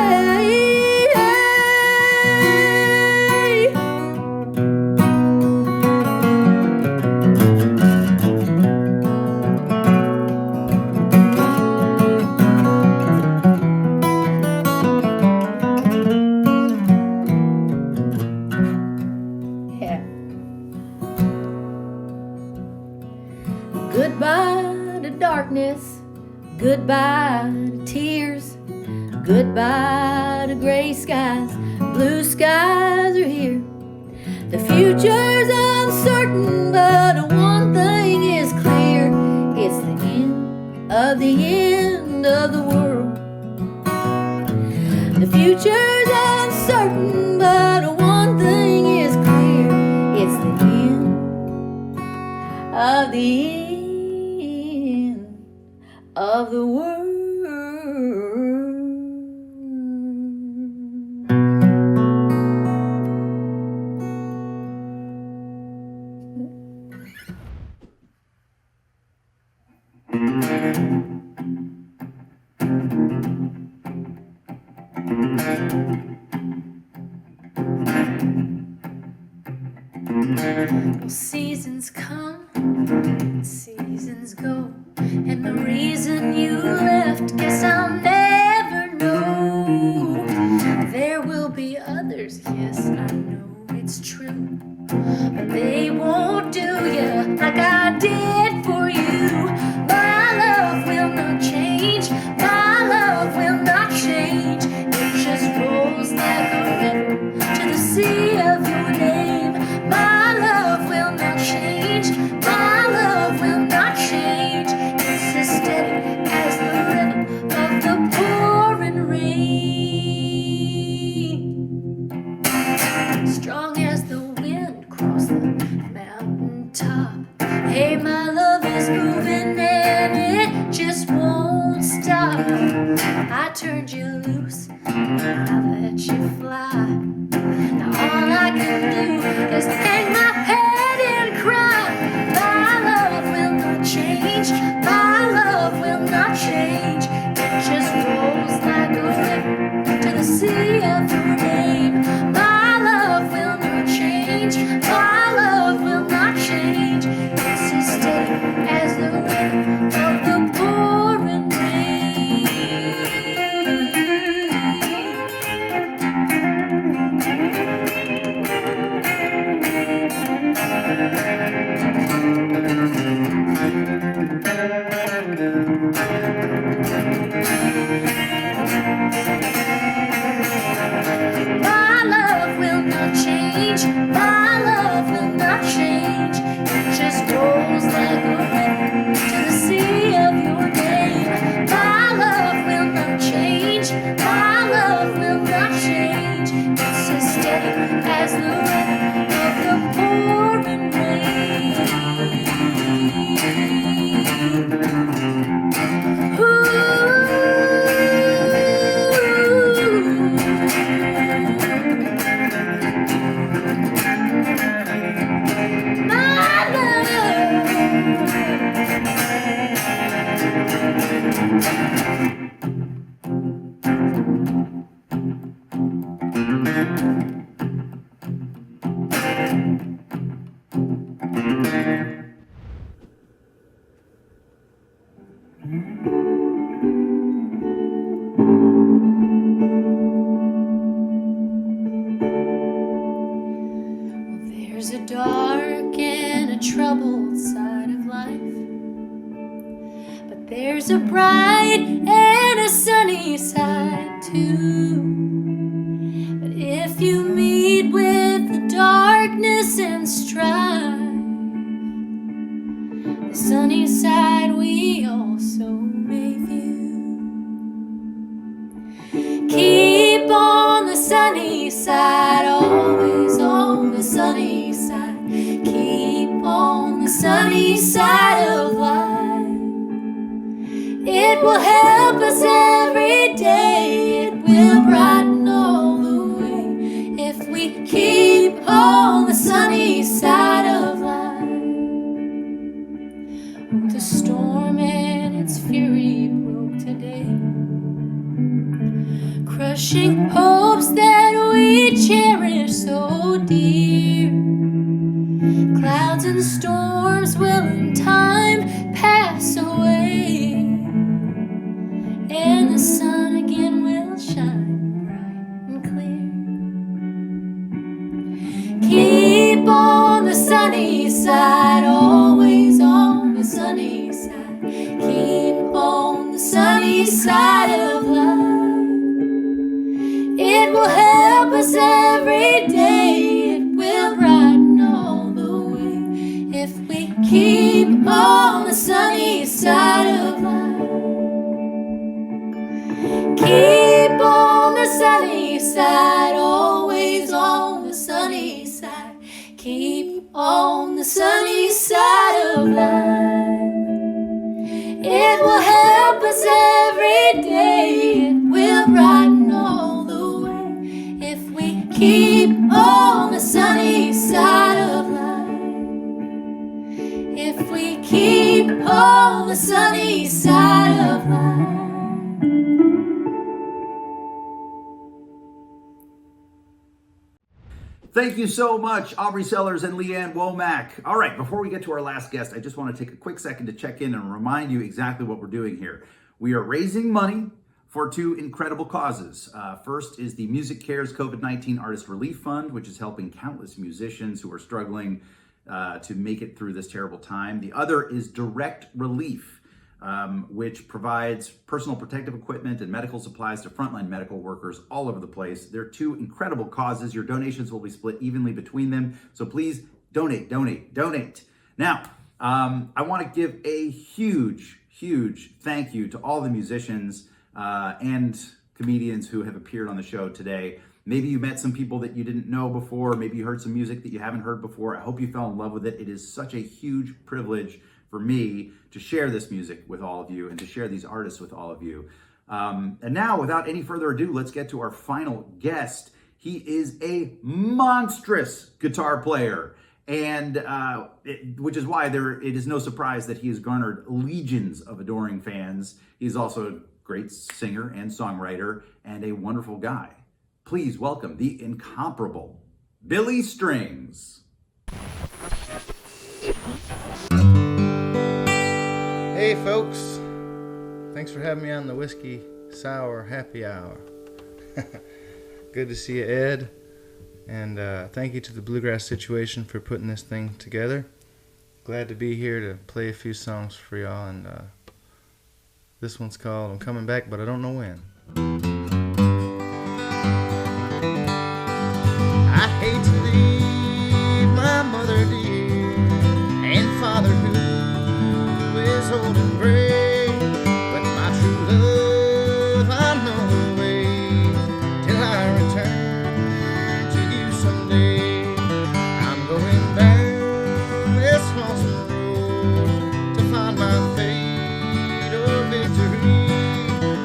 [SPEAKER 2] Yeah. Goodbye to darkness, goodbye to tears. goodbye to gray skies. Blue skies are here. The future's uncertain, but one thing is clear. It's the end of the world. The future's uncertain, but one thing is clear. It's the end of the world. Well, seasons come, seasons go, and the reason you left, guess I'll never know. There will be others, yes, I know it's true, but they won't do you like I did for you. My love will not change, my love will not change. It just rolls like a river to the sea of your name. My love will not change, my love will not change. It's as steady as the rhythm of the pouring rain, strong as the wind across the mountaintop. Hey, my love is moving and it just won't stop. I turned you loose, I let you fly. Now all I can do is hang my head and cry. My love will not change, my love will not change. It just rolls like a river to the sea of your name. My love will not change, my love will not change. It's as steady as the rhythm of the pouring rain. My love will not change, my love will not change. It just rolls like a river to the sea of your name. My love will not change, my love will not change. It's as steady as the rhythm of the pouring rain. There's a dark and a troubled side of life, but there's a bright and a sunny side too. But if you meet with the darkness and strife, the sunny side we also may view. Keep on the sunny side, always on the sunny side. Keep on the sunny side of life. It will help us every day. It will brighten all the way if we keep on the sunny side of life. The storm and its fury broke today, crushing hopes that we cherish so dear. Clouds and storms will in time pass away, and the sun again will shine bright and clear. Keep on the sunny side, always on the sunny side. Keep on the sunny side of life. It will help us every day. It will brighten all the way if we keep on the sunny side of life. Keep on the sunny side, always on the sunny side. Keep on the sunny side of life. It will help us every day. It will brighten all the way if we keep on the sunny side of life. If we keep on the sunny side of life.
[SPEAKER 9] Thank you so much, Aubrey Sellers and Leanne Womack. All right, before we get to our last guest, I just want to take a quick second to check in and remind you exactly what we're doing here. We are raising money for two incredible causes. First is the Music Cares COVID-19 Artist Relief Fund, which is helping countless musicians who are struggling to make it through this terrible time. The other is Direct Relief, which provides personal protective equipment and medical supplies to frontline medical workers all over the place. They're two incredible causes. Your donations will be split evenly between them. So please donate, donate, donate. Now, I want to give a huge thank you to all the musicians and comedians who have appeared on the show today. Maybe you met some people that you didn't know before. Maybe you heard some music that you haven't heard before. I hope you fell in love with it. It is such a huge privilege for me to share this music with all of you and to share these artists with all of you. And now, without any further ado, let's get to our final guest. He is a monstrous guitar player, and which is why it is no surprise that he has garnered legions of adoring fans. He's also a great singer and songwriter and a wonderful guy. Please welcome the incomparable Billy Strings.
[SPEAKER 10] Hey folks, thanks for having me on the Whiskey Sour Happy Hour. Good to see you, Ed, and thank you to the Bluegrass Situation for putting this thing together. Glad to be here to play a few songs for y'all, and this one's called I'm Coming Back, but I Don't Know When. I hate to leave my mother dear and father who is old and gray, but my true love I'm no way till I return to you someday. I'm going down this lonesome road to find my fate or victory.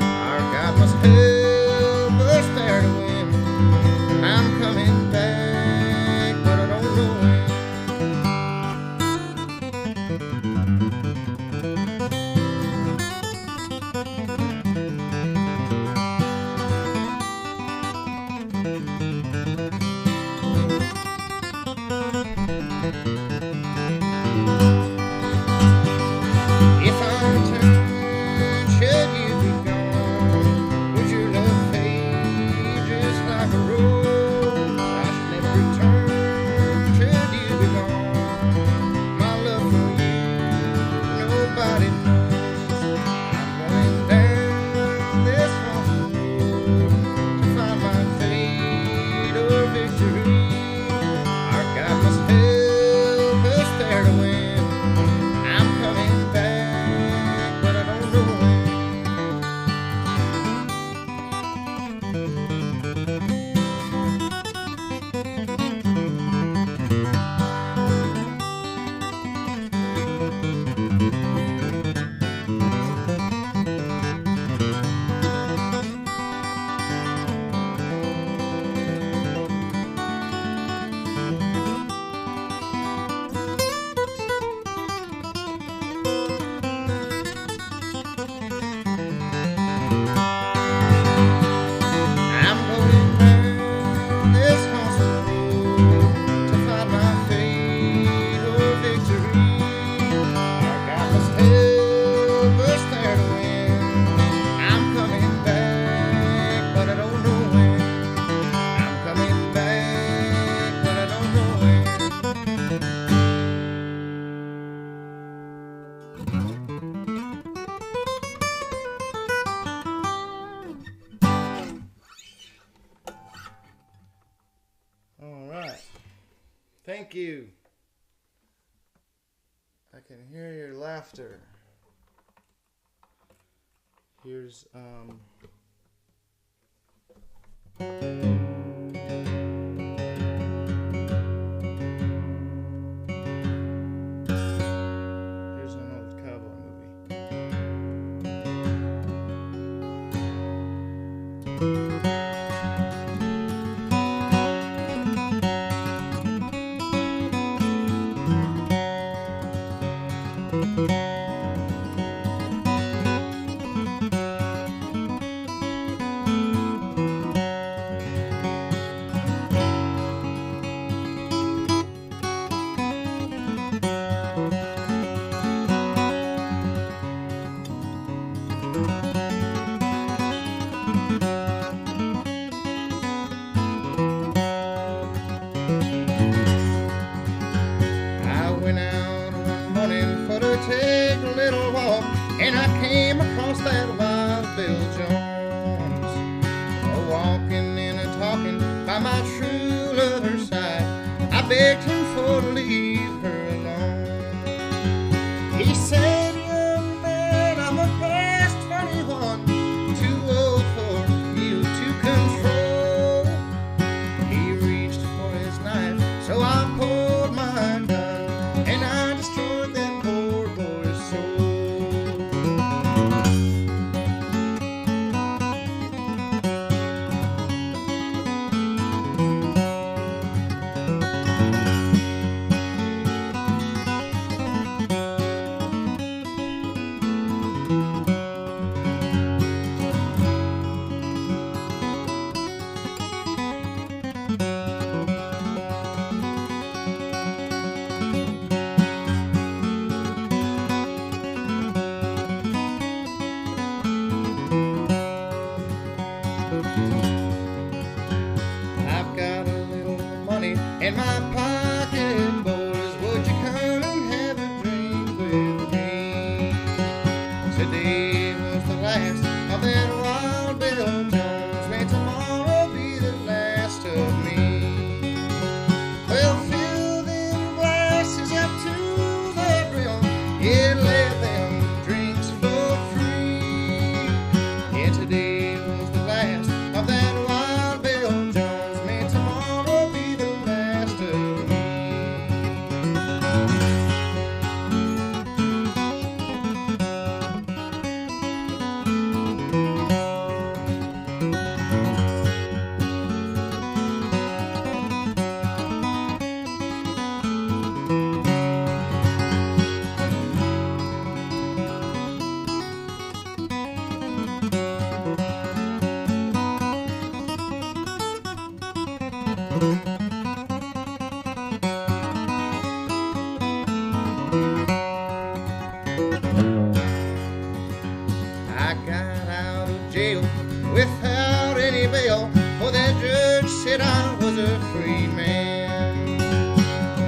[SPEAKER 10] Our God must help Thank you. I can hear your laughter. Here's an old cowboy movie. Take a little walk, and I came across that wild Bill Jones, walking and a-talking by my true lover's side. I begged him for to leave her alone. He said, young man, I'm a past 21, too old for you to control. He reached for his knife, so I pulled my gun, and I destroyed that poor boy's soul. I've got a little money in my pocket, boys. Would you come and have a drink with me? Today was the last of that wild Bill Jones. May tomorrow be the last of me. Well, fill them glasses up to the brim. Yeah, let them drinks flow free. Yeah, today was the last of that wild Bill Jones. May tomorrow be the last of me. I got out of jail without any bail, for that judge said I was a free man.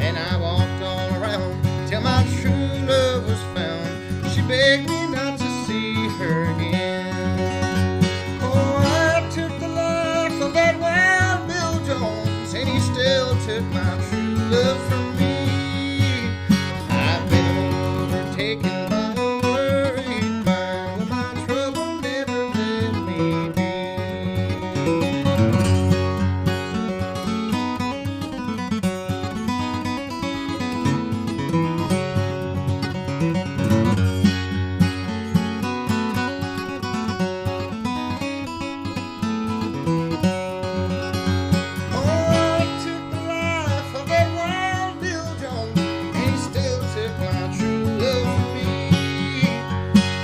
[SPEAKER 10] And I walked all around till my true love was found. She begged me not to see her again. Oh, I took the life of that wild Bill Jones, and he still took my true love from me. I've been overtaken by a worried mind, but my trouble never let me be. Oh, I took the life of that wild Bill Jones, and he still took my true love from me.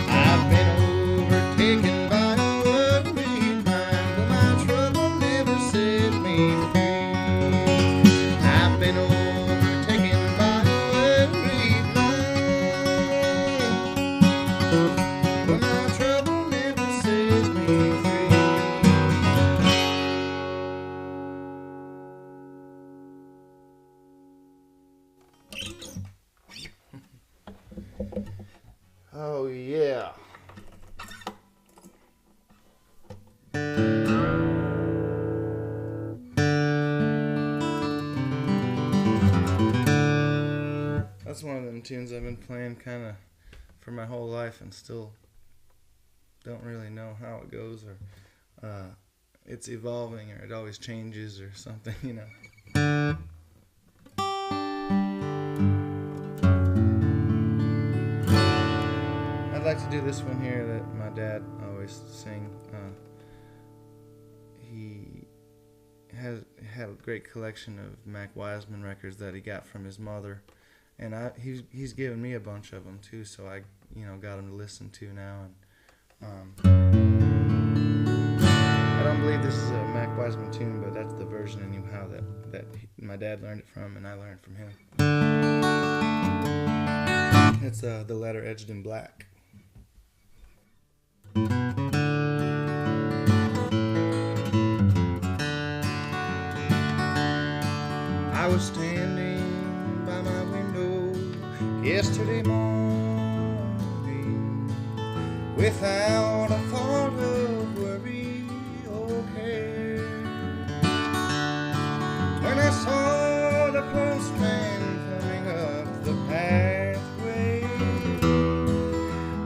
[SPEAKER 10] I've been overtaken by a worried mind, but my trouble never set me free. I've been overtaken by a worried mind, but my trouble never set me free. Oh, yeah. them tunes I've been playing kind of for my whole life and still don't really know how it goes, or it's evolving, or it always changes or something, you know. I'd like to do this one here that my dad always sang. He had a great collection of Mac Wiseman records that he got from his mother, and he's given me a bunch of them too, so I got them to listen to now. And I don't believe this is a Mac Wiseman tune, but that's the version anyhow that my dad learned it from and I learned from him. It's The Letter Edged in Black. I was standing by my window yesterday morning without a thought of worry or care, when I saw the postman coming up the pathway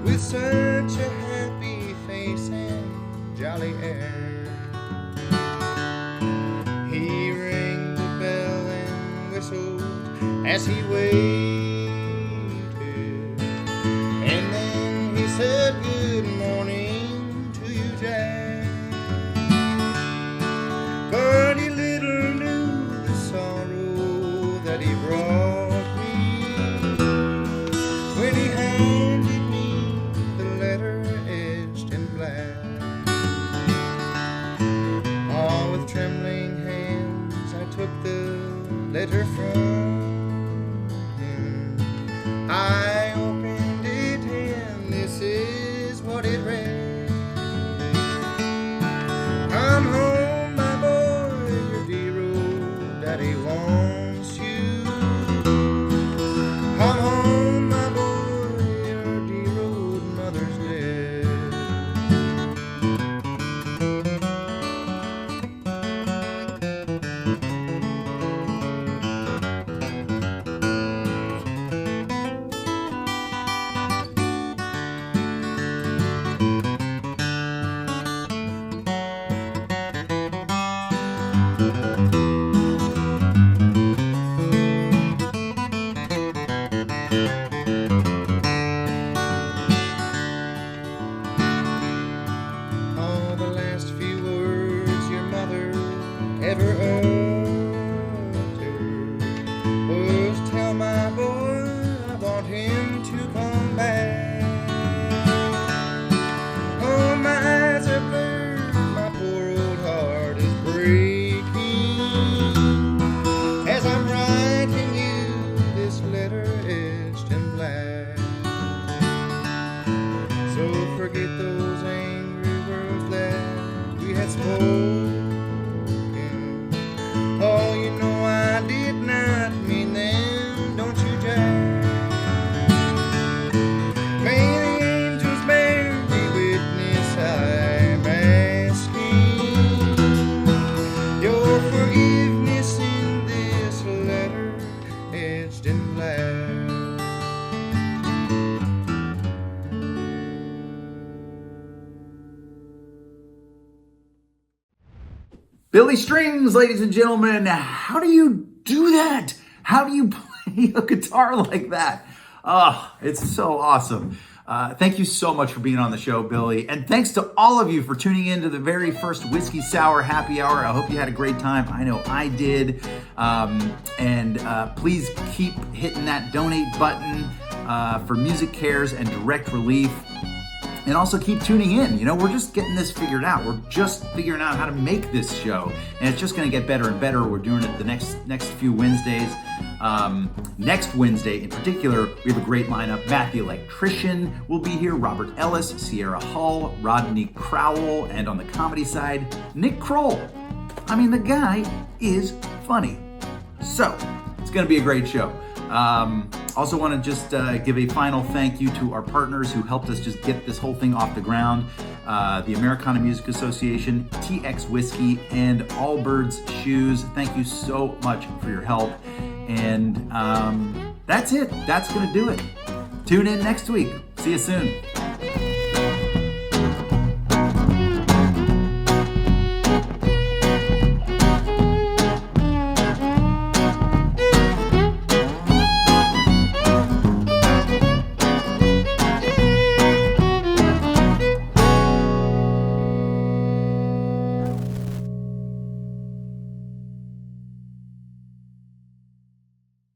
[SPEAKER 10] with such a happy face and jolly air. He rang the bell and whistled as he waited, and then he said, "Good morning to you, Jack." But he little knew the sorrow that he brought me when he handed me the letter edged in black. All with trembling hands I took the letter from him. I opened it and this is what it read. Come home, my boy, your dear old daddy wants you. Come home, my boy, your dear old mother's dead. All the last few words your mother ever uttered was, "Tell my boy I want him to come back." Oh, my eyes are blurred, my poor old heart is breaking as I'm writing you this letter edged in black. So forget those angry words that we had spoken. Oh, you know I did not mean them, don't you, Jack? May the angels bear me witness, I'm asking your forgiveness in this letter edged in black.
[SPEAKER 1] Billy Strings, ladies and gentlemen. How do you do that? How do you play a guitar like that? Oh, it's so awesome. Thank you so much for being on the show, Billy. And thanks to all of you for tuning in to the very first Whiskey Sour Happy Hour. I hope you had a great time. I know I did. Please keep hitting that donate button for Music Cares and Direct Relief. And also keep tuning in. We're just getting this figured out. We're just figuring out how to make this show. And it's just going to get better and better. We're doing it the next few Wednesdays. Next Wednesday in particular, we have a great lineup. Matt the Electrician will be here. Robert Ellis, Sierra Hull, Rodney Crowell, and on the comedy side, Nick Kroll. I mean, the guy is funny. So, it's going to be a great show. Also want to just give a final thank you to our partners who helped us just get this whole thing off the ground. The Americana Music Association, TX Whiskey, and Allbirds Shoes. Thank you so much for your help. And
[SPEAKER 9] That's it. That's going to do it. Tune in next week. See you soon.